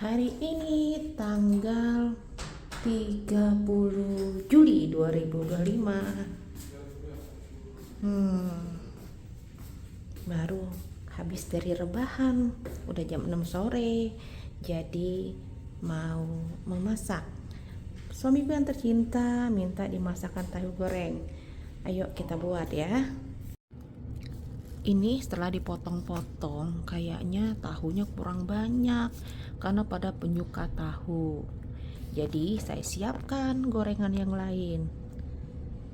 Hari ini tanggal 30 Juli 2025. Baru habis dari rebahan, udah jam 6 sore. Jadi mau memasak. Suamiku yang tercinta minta dimasakkan tahu goreng. Ayo kita buat ya. Ini setelah dipotong-potong, kayaknya tahunya kurang banyak karena pada penyuka tahu. Jadi saya siapkan gorengan yang lain.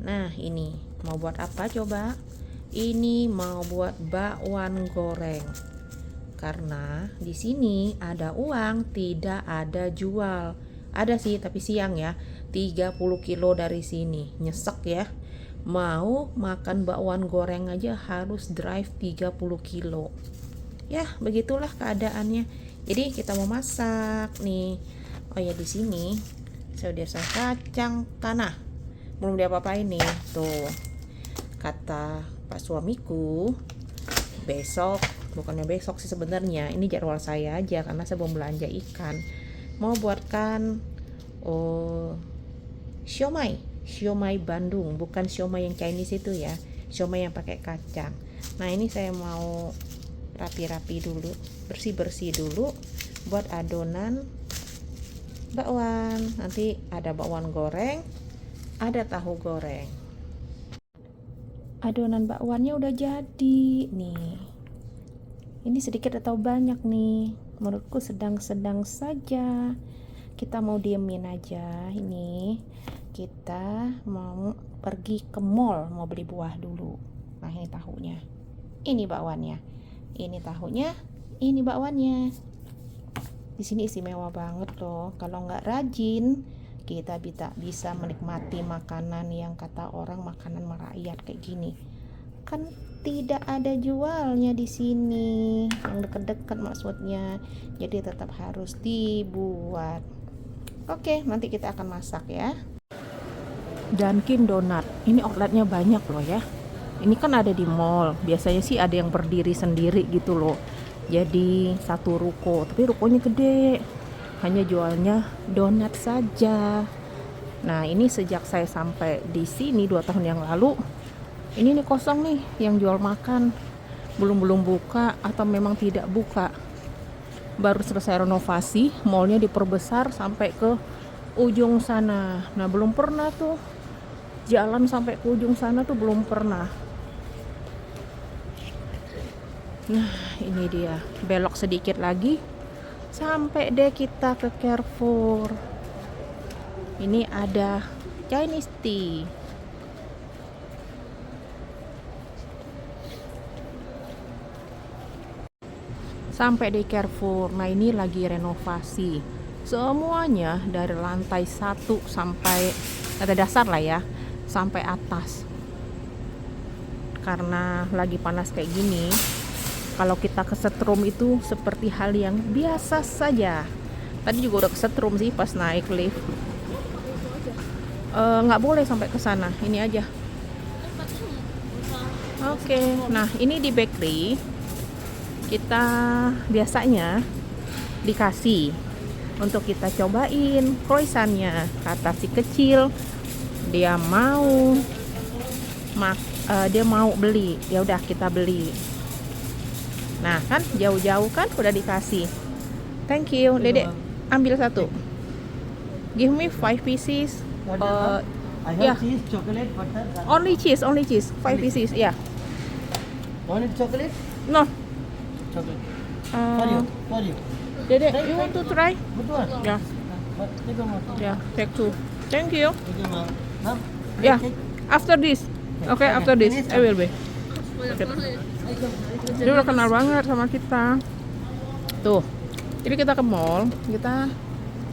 Nah, ini mau buat apa coba? Ini mau buat bakwan goreng. Karena di sini ada uang, tidak ada jual. Ada sih, tapi siang ya. 30 kilo dari sini. Nyesek ya. Mau makan bakwan goreng aja harus drive 30 kilo. Ya, begitulah keadaannya. Jadi kita mau masak nih. Oh ya, di sini saya udah kacang tanah. Belum diapa-apain nih. Tuh. Kata Pak suamiku, bukannya besok sih sebenarnya. Ini jadwal saya aja karena saya belum belanja ikan. Mau buatkan siomay Bandung, bukan siomay yang Chinese itu ya, siomay yang pakai kacang. Nah, ini saya mau rapi-rapi dulu, bersih-bersih dulu buat adonan bakwan. Nanti ada bakwan goreng, ada tahu goreng. Adonan bakwannya udah jadi nih. Ini sedikit atau banyak nih? Menurutku sedang-sedang saja. Kita mau diemin aja. Ini kita mau pergi ke mall, mau beli buah dulu. Nah, ini tahunya, ini bakwannya, ini tahunya, ini bakwannya. Di sini istimewa banget loh. Kalau nggak rajin, kita bisa menikmati makanan yang kata orang makanan merakyat kayak gini. Kan tidak ada jualnya di sini, yang deket-deket maksudnya. Jadi tetap harus dibuat. Oke, nanti kita akan masak ya. Dunkin Donut, ini outletnya banyak loh ya. Ini kan ada di mall. Biasanya sih ada yang berdiri sendiri gitu loh. Jadi satu ruko, tapi rukonya gede. Hanya jualnya donat saja. Nah, ini sejak saya sampai di sini 2 tahun yang lalu, ini nih kosong nih yang jual makan. Belum buka atau memang tidak buka. Baru selesai renovasi, mallnya diperbesar sampai ke ujung sana. Nah, belum pernah tuh jalan sampai ke ujung sana tuh, belum pernah. Nah, ini dia. Belok sedikit lagi sampai deh kita ke Carrefour. Ini ada Chinese tea. Sampai di Carrefour. Nah, ini lagi renovasi. Semuanya dari lantai 1 sampai lantai dasar lah ya, sampai atas. Karena lagi panas kayak gini, kalau kita kesetrum itu seperti hal yang biasa saja. Tadi juga udah kesetrum sih pas naik lift. Nggak boleh sampai ke sana, ini aja. Oke. Nah, ini di bakery kita biasanya dikasih untuk kita cobain croissantnya. Kata si kecil dia mau beli, ya udah kita beli. Nah, kan jauh-jauh kan udah dikasih. Thank you, Dedek. Ambil satu. Give me 5 pieces. I have yeah. cheese, chocolate, butter. Only cheese. 5 pieces. Yeah. Want it chocolate? No. Chocolate. Uh, For you. Dedek, you want to try? Good one. Yeah. But take a more. Yeah, take 2. Thank you. Take a more. Huh? Yeah. Take. After this. Okay, after this I will be. Okay. Dia udah kenal banget sama kita. Tuh. Jadi kita ke mall, kita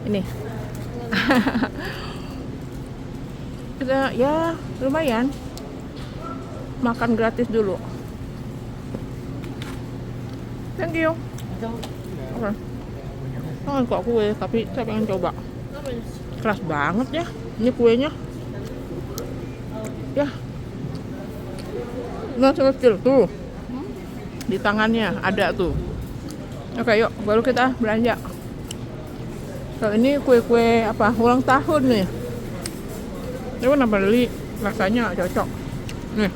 ini. Kita ya lumayan makan gratis dulu. Thank you. Oke. Jangan kok kue, tapi saya pengen coba. Keras banget ya, ini kuenya. Ya. Nggak kecil tuh. Di tangannya ada tuh. Oke, yuk baru kita belanja. Kalau ini kue-kue apa ulang tahun nih. Ini kenapa beli rasanya cocok. Nih,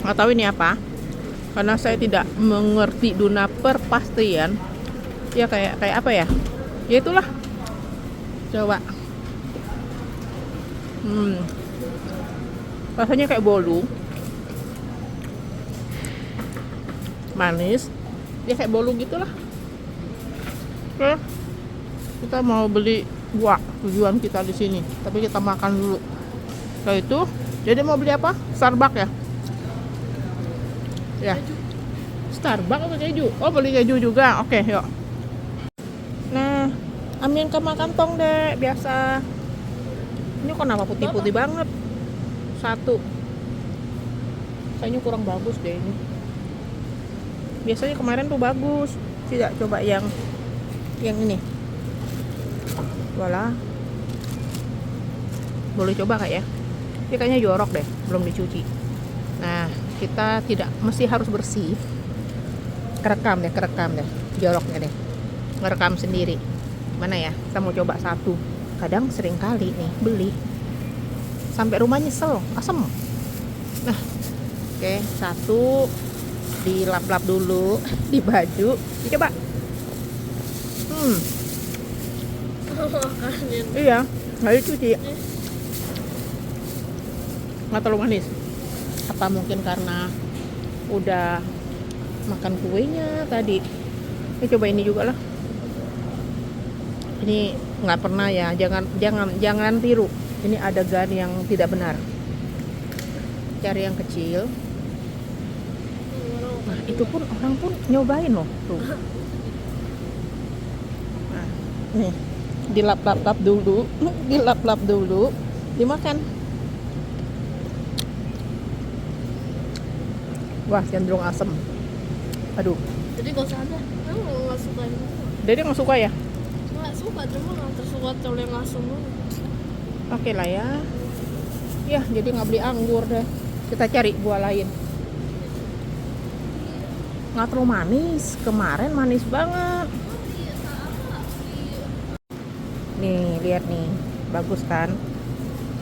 nggak tahu ini apa. Karena saya tidak mengerti dunia perpastian. Ya kayak apa ya? Ya itulah. Coba. Rasanya kayak bolu. Manis. Ya kayak bolu gitulah. Oke. Kita mau beli buah, tujuan kita di sini. Tapi kita makan dulu. Setelah itu, jadi mau beli apa? Starbucks ya? Ya. Starbucks atau keju? Oh, beli keju juga. Oke, yuk. Nah, ambilin ke kantong deh, biasa. Ini kenapa putih-putih banget? Satu. Kayaknya kurang bagus deh ini. Biasanya kemarin tuh bagus. Tidak, coba yang ini. Voila. Boleh coba kak ya? Ini kayaknya jorok deh, belum dicuci. Nah, kita tidak mesti harus bersih. Kerekam deh, joroknya deh. Ngerekam sendiri. Mana ya? Kita mau coba satu. Kadang sering kali nih beli. Sampai rumah nyesel, asem. Nah, oke, satu dilap-lap dulu di baju. Dicoba. Iya, nggak dicuci. Nggak terlalu manis. Apa mungkin karena udah makan kuenya tadi. Ini coba ini juga lah. Ini nggak pernah ya, jangan tiru. Ini adegan yang tidak benar. Cari yang kecil. Nah, itu pun orang pun nyobain loh tuh. Nah, nih dilap-lap dulu, dimakan. Wah, cenderung asem. Aduh. Jadi gak usah ada. Aku gak suka ini. Jadi nggak suka ya? Gak suka, cuma gak tersuka kalau yang asam. Oke lah ya. Ya, jadi nggak beli anggur deh. Kita cari buah lain. Nggak terlalu manis. Kemarin manis banget. Nih, lihat nih. Bagus kan?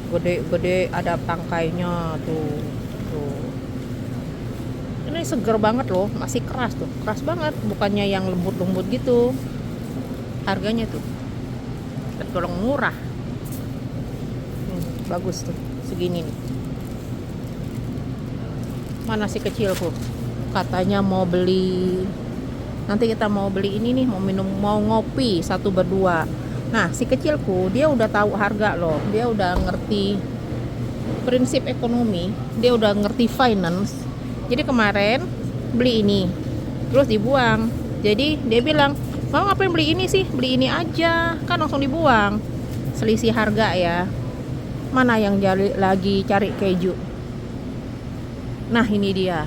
Gede-gede ada tangkainya tuh. Ini seger banget loh, masih keras tuh. Keras banget, bukannya yang lembut-lembut gitu. Harganya tuh tergolong murah. Bagus tuh, segini nih. Mana si kecilku? Katanya mau beli. Nanti kita mau beli ini nih, mau ngopi satu berdua. Nah, si kecilku dia udah tahu harga loh. Dia udah ngerti prinsip ekonomi, dia udah ngerti finance. Jadi kemarin beli ini, terus dibuang. Jadi dia bilang, mau ngapain beli ini sih? Beli ini aja, kan langsung dibuang. Selisih harga ya. Mana yang lagi cari keju? Nah, ini dia.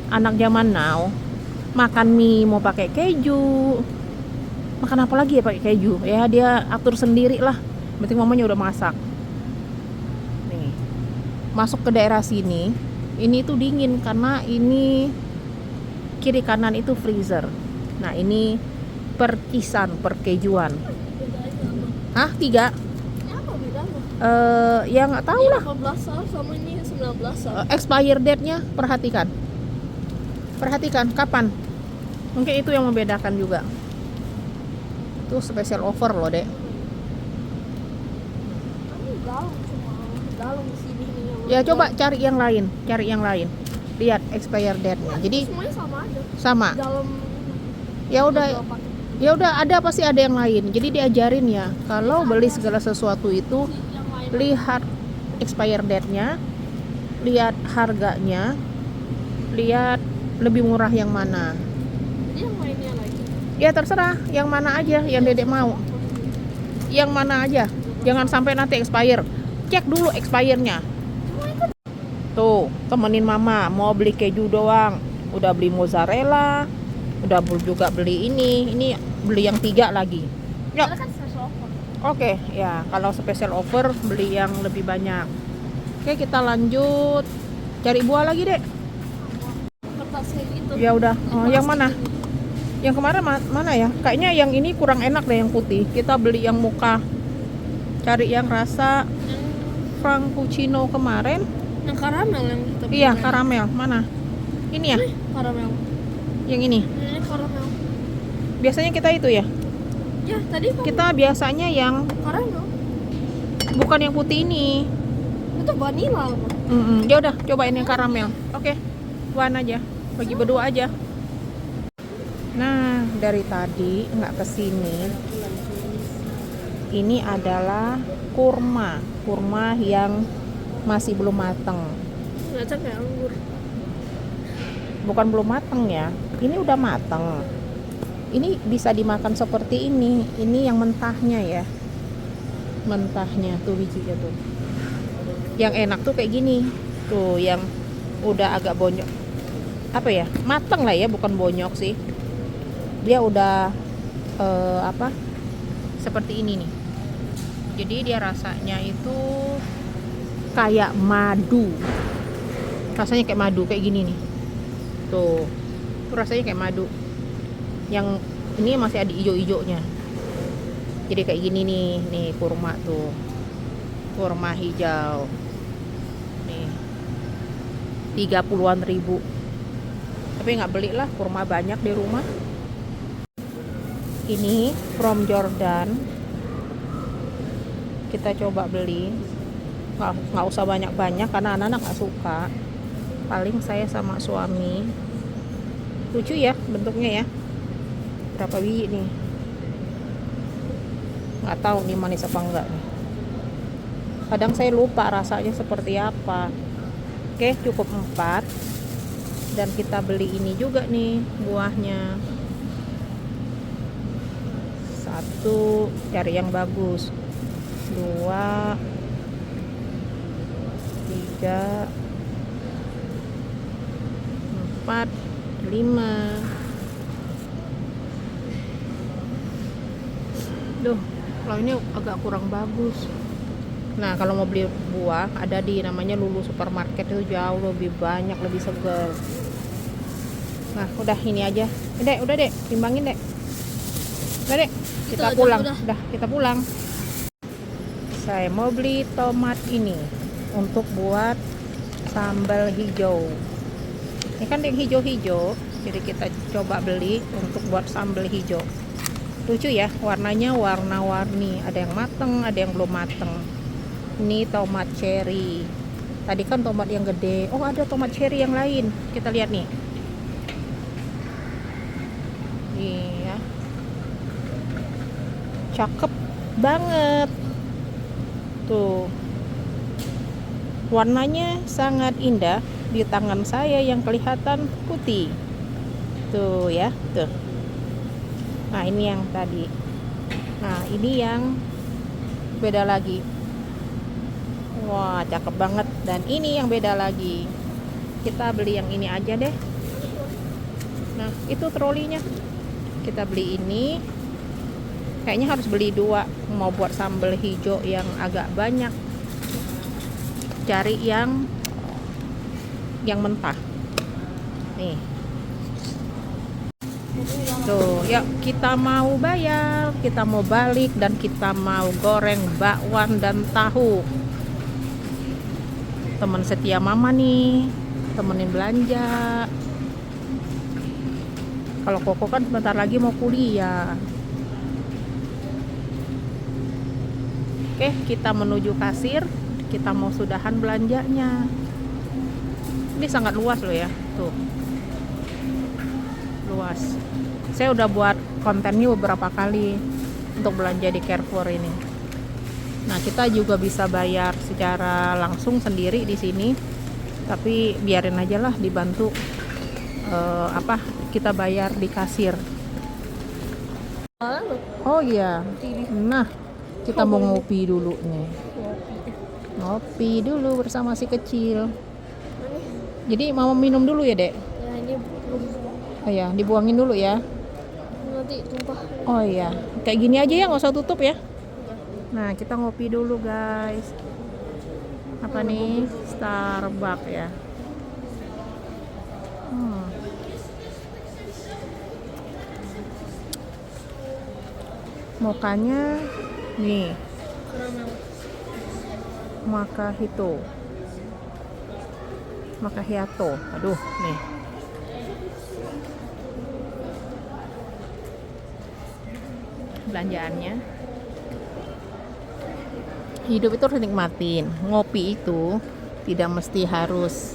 Anak zaman now makan mie mau pakai keju. Makan apa lagi ya pakai keju? Ya dia atur sendiri lah. Penting mamanya udah masak. Nih. Masuk ke daerah sini, ini tuh dingin karena ini kiri kanan itu freezer. Nah, ini perkejuan. Hah? 3? Ini apa bedanya? Ya nggak tahu lah. 18 sama ini 19. Expire date-nya perhatikan kapan. Mungkin itu yang membedakan juga. Itu special offer loh, Dek. Ini dalam sini nih. Ya coba cari yang lain. Lihat expire date-nya. Jadi semuanya sama aja. sama. Dalam Ya udah ada pasti ada yang lain. Jadi diajarin ya, kalau beli segala sesuatu itu yang lain. lihat expire date-nya, lihat harganya, lihat lebih murah yang mana. Jadi yang lainnya lagi. Ya terserah, yang mana aja yang Dedek mau. Yang mana aja. Jangan sampai nanti expire. Cek dulu expire-nya. Tuh, temenin mama mau beli keju doang. Udah beli mozzarella, udah juga beli ini beli yang 3 lagi. Yuk. Karena kan special offer. Oke, ya kalau special offer beli yang lebih banyak. Oke, kita lanjut cari buah lagi, Dek. Kertas kayak gitu. Ya udah. Oh, yang mana? Yang kemarin mana ya? Kayaknya yang ini kurang enak deh yang putih. Kita beli yang muka. Cari yang rasa frappuccino kemarin. Yang karamel yang kita beli. Iya, karamel. Mana? Ini ya? Karamel. Yang ini. Ini karamel. Biasanya kita itu ya. Ya, tadi kan Kita biasanya yang karamel. bukan yang putih ini. Itu vanilla loh. Ya udah, cobain yang karamel. Oke. One aja. Bagi berdua aja. Nah, dari tadi nggak kesini. Ini adalah kurma. Kurma yang masih belum mateng. Nggak kayak anggur. Bukan belum mateng ya. Ini udah mateng. Ini bisa dimakan seperti ini. Ini yang mentahnya ya. Mentahnya tuh bijinya tuh. Yang enak tuh kayak gini. Tuh yang udah agak bonyok. Apa ya? Mateng lah ya, bukan bonyok sih. Dia udah seperti ini nih. Jadi dia rasanya itu kayak madu. Rasanya kayak madu kayak gini nih. Tuh rasanya kayak madu. Yang ini masih ada ijo-ijonya. Jadi kayak gini nih kurma tuh. Kurma hijau. Nih. 30-an ribu. Tapi nggak belilah, kurma banyak di rumah. Ini from Jordan. Kita coba beli. Nggak usah banyak-banyak karena anak-anak nggak suka. Paling saya sama suami. Lucu ya bentuknya ya. Berapa biji nih? Nggak tahu nih manis apa enggak nih. Kadang saya lupa rasanya seperti apa. Oke, cukup 4. Dan kita beli ini juga nih buahnya. 1, cari yang bagus. 2, 3, 4, 5. Duh, kalau ini agak kurang bagus. Nah, kalau mau beli buah ada di namanya Lulu Supermarket, itu jauh lebih banyak, lebih segar. Nah, udah ini aja. Udah dek, timbangin dek. Udah dek, kita pulang. Udah, kita pulang. Saya mau beli tomat ini untuk buat sambal hijau. Ini kan yang hijau-hijau, jadi kita coba beli untuk buat sambal hijau. Lucu ya, warnanya warna-warni. Ada yang mateng, ada yang belum mateng. Ini tomat cherry. Tadi kan tomat yang gede. Oh, ada tomat cherry yang lain. Kita lihat nih. Iya. Cakep banget. Tuh. Warnanya sangat indah. Di tangan saya yang kelihatan putih. Tuh ya, tuh. Nah, ini yang tadi. Nah, ini yang beda lagi. Wah, cakep banget. Dan ini yang beda lagi. Kita beli yang ini aja deh. Nah, itu trolinya. Kita beli ini. Kayaknya harus beli 2. Mau buat sambal hijau yang agak banyak. Cari yang mentah. Nih. Tuh, yuk kita mau bayar, kita mau balik, dan kita mau goreng bakwan dan tahu. Teman setia mama nih, temenin belanja. Kalau Koko kan sebentar lagi mau kuliah. Oke, kita menuju kasir, kita mau sudahan belanjanya. Ini sangat luas loh ya, tuh. Luas. Saya udah buat kontennya beberapa kali untuk belanja di Carrefour ini. Nah, kita juga bisa bayar secara langsung sendiri di sini. Tapi biarin aja lah, dibantu kita bayar di kasir. Oh iya. Nah, kita mau ngopi dulu nih. Ngopi dulu bersama si kecil. Jadi mama minum dulu ya, Dek? Ya, ini belum. Oh ya, dibuangin dulu ya. Nanti tumpah. Oh iya, kayak gini aja ya, nggak usah tutup ya. Nah, kita ngopi dulu guys. Apa nih? Starbucks ya. Mokanya nih, Karamel. Macchiato. Aduh, nih. Belanjaannya. Hidup itu harus nikmatin. Ngopi itu tidak mesti harus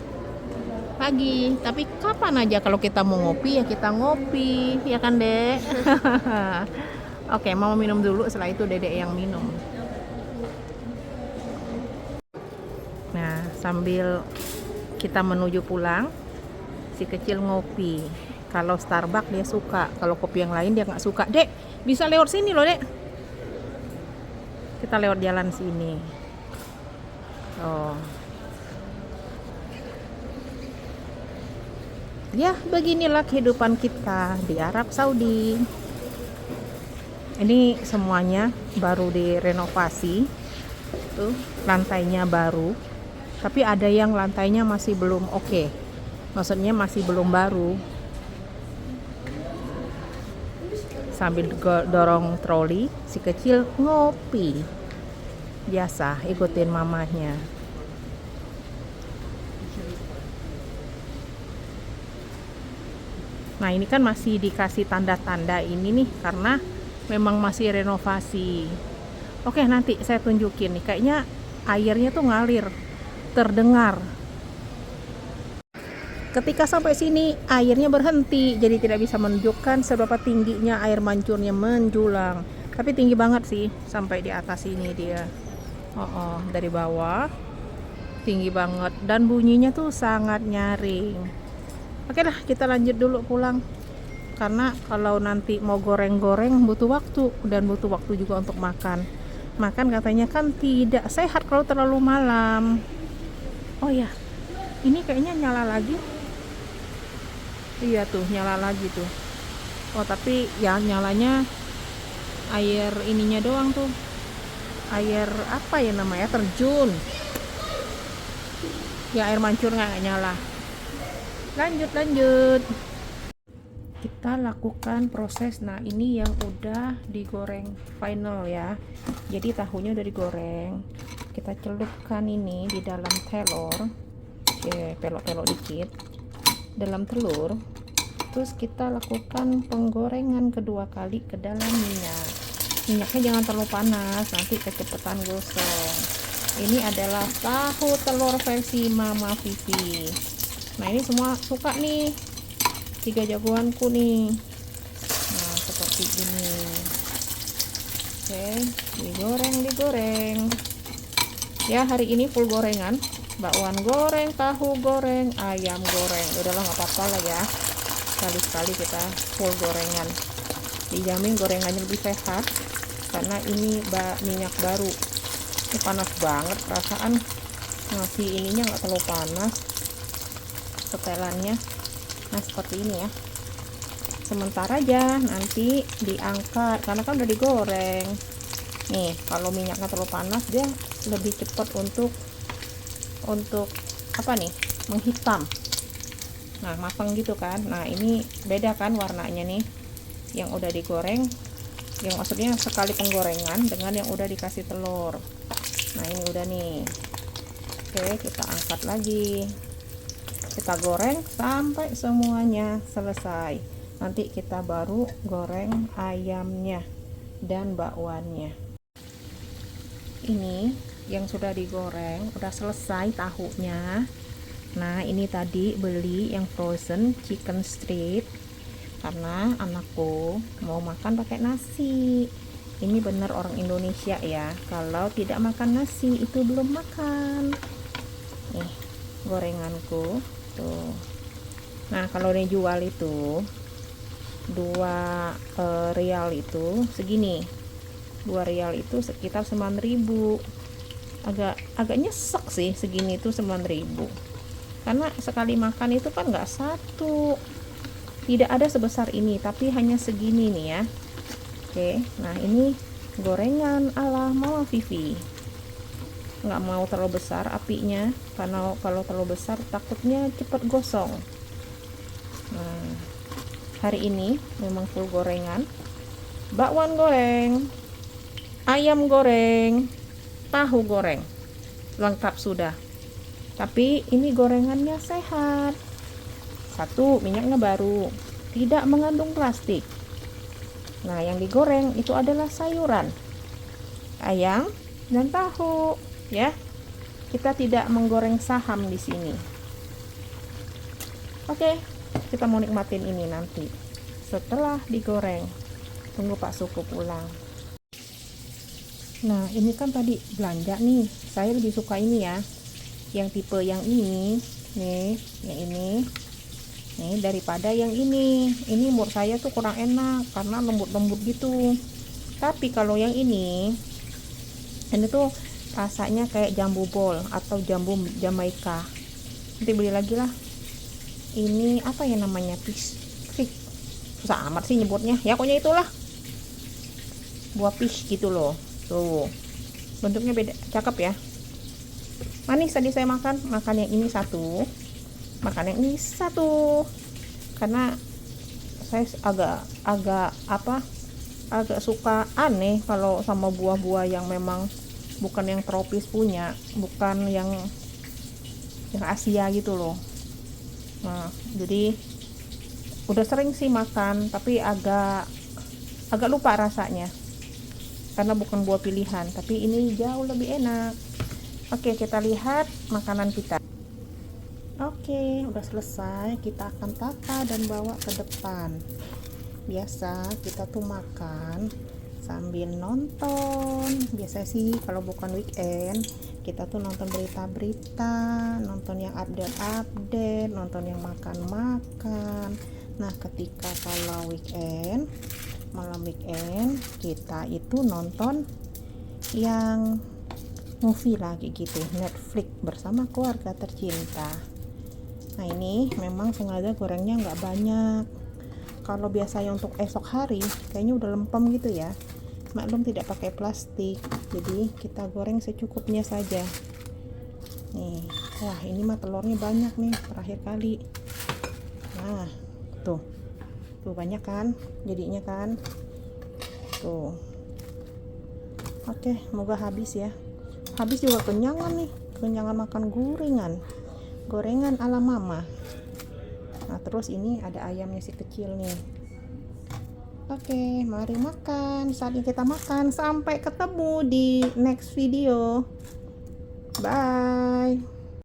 pagi, tapi kapan aja kalau kita mau ngopi ya kita ngopi, ya kan, Dek? Oke, mau minum dulu, setelah itu Dedek yang minum. Nah, sambil kita menuju pulang, si kecil ngopi. Kalau Starbucks dia suka, kalau kopi yang lain dia nggak suka. Dek, bisa lewat sini loh, Dek. Kita lewat jalan sini. Oh. Ya, beginilah kehidupan kita di Arab Saudi. Ini semuanya baru direnovasi. Tuh, lantainya baru. Tapi ada yang lantainya masih belum oke. Maksudnya masih belum baru. Sambil dorong troli, si kecil ngopi. Biasa, ikutin mamahnya. Nah, ini kan masih dikasih tanda-tanda ini nih, karena memang masih renovasi. Oke, nanti saya tunjukin nih. Kayaknya airnya tuh ngalir, terdengar. Ketika sampai sini, airnya berhenti, jadi tidak bisa menunjukkan seberapa tingginya air mancurnya menjulang. Tapi tinggi banget sih, sampai di atas ini dia. Dari bawah, tinggi banget. Dan bunyinya tuh sangat nyaring. Oke lah, kita lanjut dulu pulang. Karena kalau nanti mau goreng-goreng butuh waktu, dan butuh waktu juga untuk makan. Makan katanya kan tidak sehat kalau terlalu malam. Oh ya, ini kayaknya nyala lagi. Iya tuh, nyala lagi tuh. Oh, tapi ya nyalanya air ininya doang tuh. Air apa ya namanya? Terjun. Ya, air mancur nggak nyala. Lanjut. Kita lakukan proses. Nah, ini yang udah digoreng final ya. Jadi tahunya udah digoreng. Kita celupkan ini di dalam telur. Oke, pelok-pelok dikit dalam telur. Terus kita lakukan penggorengan kedua kali ke dalam minyak. Minyaknya jangan terlalu panas, nanti kecepatan gosong. Ini adalah tahu telur versi Mama Vivi. Nah, ini semua suka nih, 3 jagoanku nih. Nah, seperti ini. Oke, digoreng. Ya, hari ini full gorengan. Bakwan goreng, tahu goreng, ayam goreng. Udahlah, nggak apa-apa lah ya. Sekali-sekali kita full gorengan. Dijamin gorengannya lebih sehat karena ini minyak baru. Ini panas banget perasaan. Nasi ininya nggak terlalu panas. Setelannya. Nah, seperti ini ya. Sementara aja, nanti diangkat karena kan udah digoreng. Nih, kalau minyaknya terlalu panas dia lebih cepat untuk apa nih? Menghitam. Nah, matang gitu kan. Nah, ini beda kan warnanya nih. Yang udah digoreng, yang maksudnya sekali penggorengan dengan yang udah dikasih telur. Nah, ini udah nih. Oke, kita angkat lagi. Kita goreng sampai semuanya selesai. Nanti kita baru goreng ayamnya dan bakwannya. Ini yang sudah digoreng, udah selesai tahunya. Nah, ini tadi beli yang frozen chicken strip karena anakku mau makan pakai nasi. Ini bener orang Indonesia ya, kalau tidak makan nasi itu belum makan. Nih, gorenganku tuh. Nah, kalau dijual itu 2 rial itu segini. 2 rial itu sekitar 9.000. Agak nyesek sih segini itu 9.000. Karena sekali makan itu kan nggak satu. Tidak ada sebesar ini, tapi hanya segini nih ya. Oke, nah ini gorengan ala Mama Vivi. Nggak mau terlalu besar apinya, karena kalau terlalu besar takutnya cepat gosong. Nah, hari ini memang full gorengan, bakwan goreng. ayam goreng, tahu goreng, lengkap sudah. Tapi ini gorengannya sehat. Satu, minyaknya baru, tidak mengandung plastik. Nah, yang digoreng itu adalah sayuran, ayam dan tahu, ya. Kita tidak menggoreng saham di sini. Oke, kita mau nikmatin ini nanti setelah digoreng. Tunggu Pak Suku pulang. Nah, ini kan tadi belanja nih. Saya lebih suka ini ya, yang tipe yang ini nih, yang ini nih, daripada yang ini. Ini menurut saya tuh kurang enak karena lembut-lembut gitu. Tapi kalau yang ini tuh rasanya kayak jambu bol atau jambu Jamaika. Nanti beli lagi lah. Ini apa ya namanya, fish, susah amat sih nyebutnya ya, pokoknya itulah buah fish gitu loh. Tuh bentuknya beda, cakep ya, manis. Tadi saya makan yang ini satu, makan yang ini satu, karena saya agak suka aneh kalau sama buah-buah yang memang bukan yang tropis punya, bukan yang Asia gitu loh. Nah, jadi udah sering sih makan, tapi agak lupa rasanya karena bukan buah pilihan, tapi ini jauh lebih enak. Oke, kita lihat makanan kita. Oke, udah selesai. Kita akan tata dan bawa ke depan. Biasa kita tuh makan sambil nonton. Biasa sih kalau bukan weekend kita tuh nonton berita-berita, nonton yang update, nonton yang makan-makan. Nah, ketika kalau weekend, malam weekend, kita itu nonton yang movie lagi gitu, Netflix bersama keluarga tercinta. Nah, ini memang sengaja gorengnya nggak banyak. Kalau biasanya untuk esok hari kayaknya udah lempem gitu ya, maklum tidak pakai plastik, jadi kita goreng secukupnya saja. Nih, wah ini mah telurnya banyak nih, terakhir kali. Nah, tuh banyak kan jadinya kan, tuh. Oke, semoga habis ya. Habis juga kenyangan nih, kenyangan makan gorengan ala mama. Nah, terus ini ada ayamnya si kecil nih. Oke, mari makan. Saatnya kita makan. Sampai ketemu di next video. Bye.